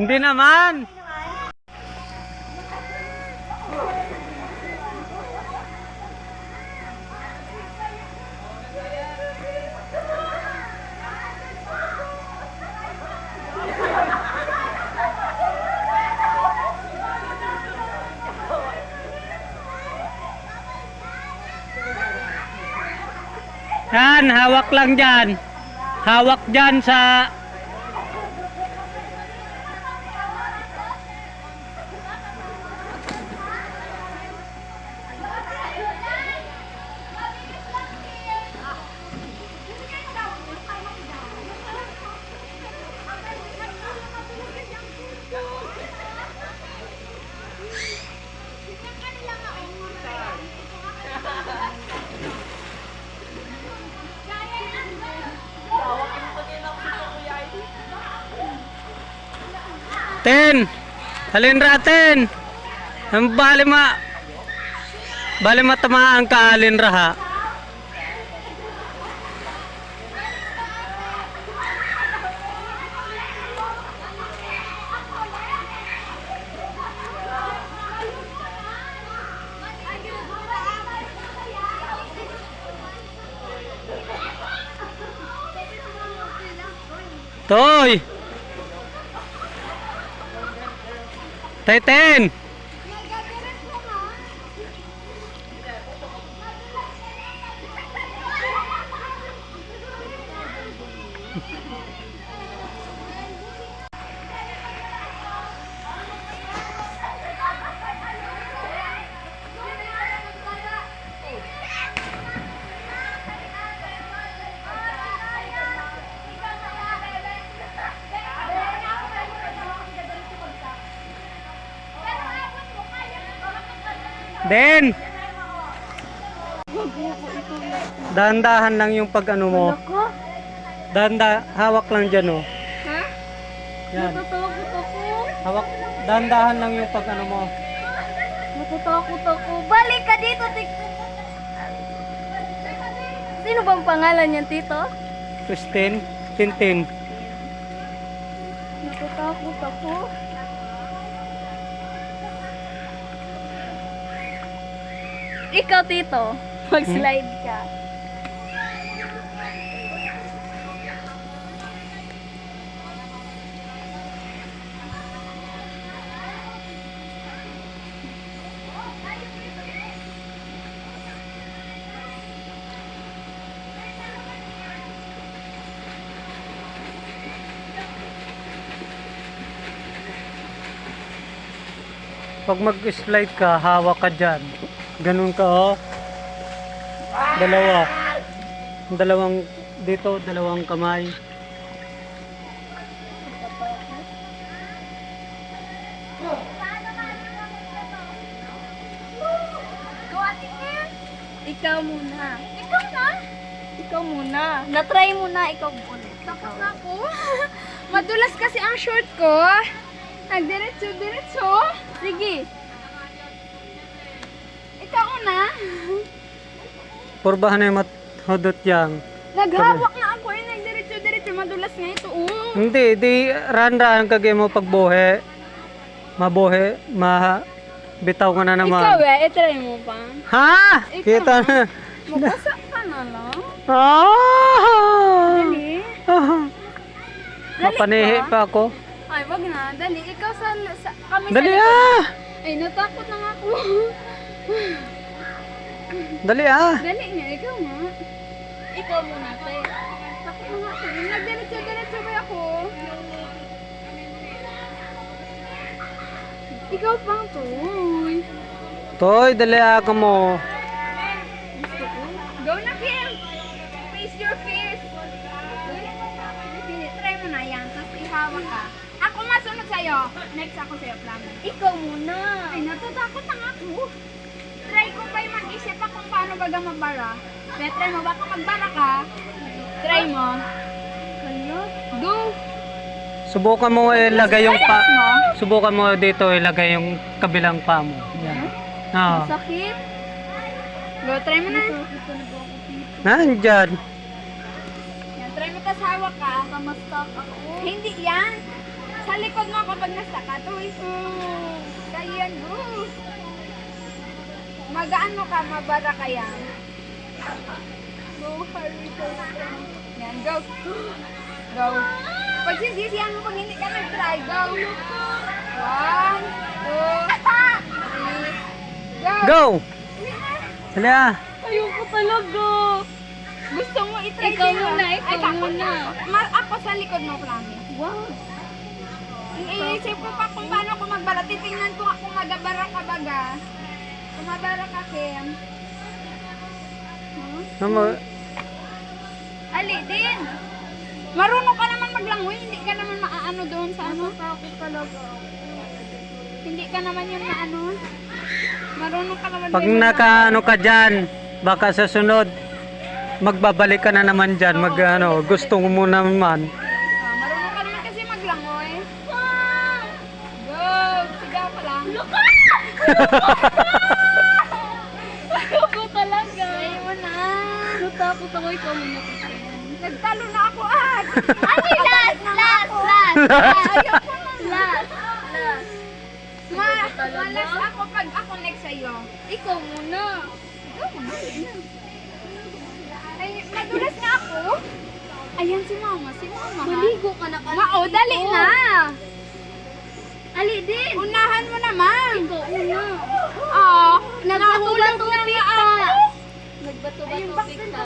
Hindi naman. Yan, hawak lang dyan. Hawak dyan sa... Ten, halin raten. Bali matamaan ka halin raha. Toy. Ten. Den. Dahan-dahan lang yung pag ano mo. Hawak lang dyan oh. Ha? Yan. Natatakot ako. Hawak, dahan-dahan lang yung pag ano mo. Natatakot ako. Balik ka dito, Tito. Sino bang pangalan niyan, Tito? Christine, Tintin. Natatakot ako. Ikaw, Tito, mag-slide ka. Pag mag-slide ka, hawak ka dyan. Ganun ka oh. Dalawang dito, dalawang kamay. Ikaw muna. Ikaw na? Ikaw muna. Na-try mo na, ikaw ulit. Tapos na ako. Madulas kasi ang short ko. Nagdiretso. Sige. Ikaw una. Purbahan na yung mathudot yang. Naghawak na ako eh. Nagdiretso. Madulas nga ito. Hindi, di ran-ran kagay mo pagbuhe. Mabuhe, bitaw ka na naman. Ikaw try mo pa. Ha? Ikaw. Kita na. Magpasa ka na lang. Ah! Dali. Mapanihi ka. pa ako. Ay, wag na. Dali. Ikaw sa kami Dali sa likod. ah! Ay, natakot na nga ako. Dali ah! Dali nga. Ikaw nga. Ikaw muna, tay. Takot na nga ako. Nagdiretso ba ako? Ikaw pang toy. Toy, dali ka mo. Go na, Kim! Face your face! Try mo na yan, tapos ihawak ka. Ako masunod sa'yo. Next ako sa'yo, plano. Ikaw muna. Ay, natatakot na nga ako. Try ko pa yung mag-isip pa kung paano baga mabara. Kaya try mo, baka magbara ka. Try mo. Hala. Go! Subukan mo ilagay yung pa. mo? Subukan mo dito ilagay yung kabilang pa mo. Yan. Ah. Sakit. Go, try mo na. Nandyan. Yan, try mo tas hawak ka. Kamastak ako. Hindi yan. Sa likod mo kapag nasa katoy. Kaya go. Magaan mo ka, mabara ka yan. Go, hurry, go. Yan, go. Go. Pag sisisiyan mo pag hindi ka nag-try, go. 1, 2, 3, go. Go! Hala! Ayoko talaga. Gusto mo i-try Ikaw sa'yo? muna, Ay, ikaw tapos muna. Ako sa likod mo, promise. Wow. Iisip ko pa kung paano ko magbara. Titingnan ko kung magabara ka baga. Kung mabara ka, Kim. Ali din. Marunong ka naman maglangoy. Hindi ka naman maaano doon sa ano. Ako talaga. Hindi ka naman yung maano. Marunong ka naman. Pag din nakaano ka dyan, baka sa sunod, magbabalik ka na naman dyan. Gusto mo naman. Marunong ka naman kasi maglangoy. Go! Sigaw ka lang. Ayoko talaga. Try mo na. Natakot ako, ikaw muna. Nagtalo na ako at. Ano last? Ayoko na. Last. Malas ako pag ako next sa'yo. Ikaw muna. Ay, madulas nga ako. Ayan si mama. Maligo ka na kasi. Mao, dali na. Ali din. Unahan mo naman. Ikaw una. Nahulog na nga ako. Nagbato-bato ka.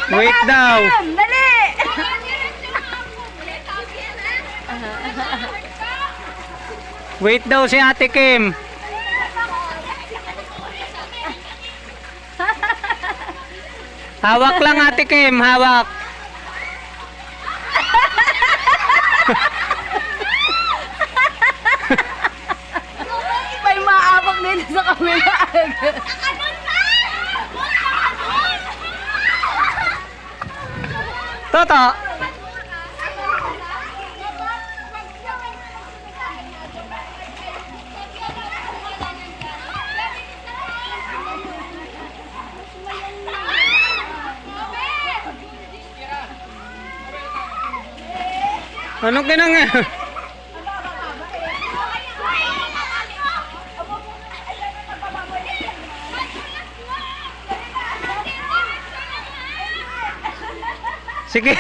Wait daw! Dali! Wait daw si Ate Kim! Hawak lang Ate Kim, hawak! May maapak dito sa kamila. Toto! Anong kinangya? Sige.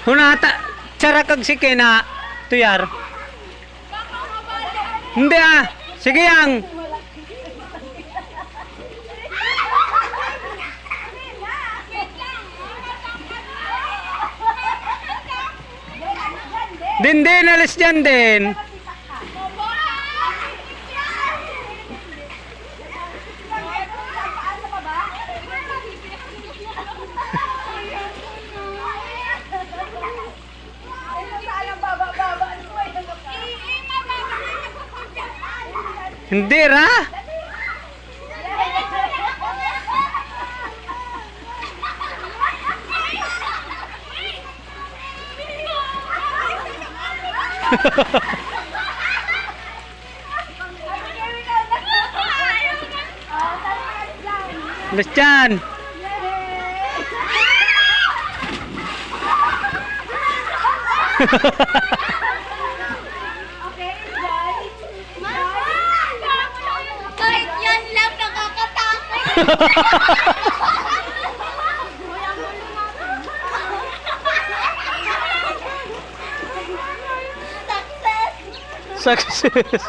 Hunata, cara kag sige na tuyar. Hindi ah. Sige yang. Din, alis dyan din. Hindi ra. Alis dyan. Kahit yan lang nakakatakot. Success.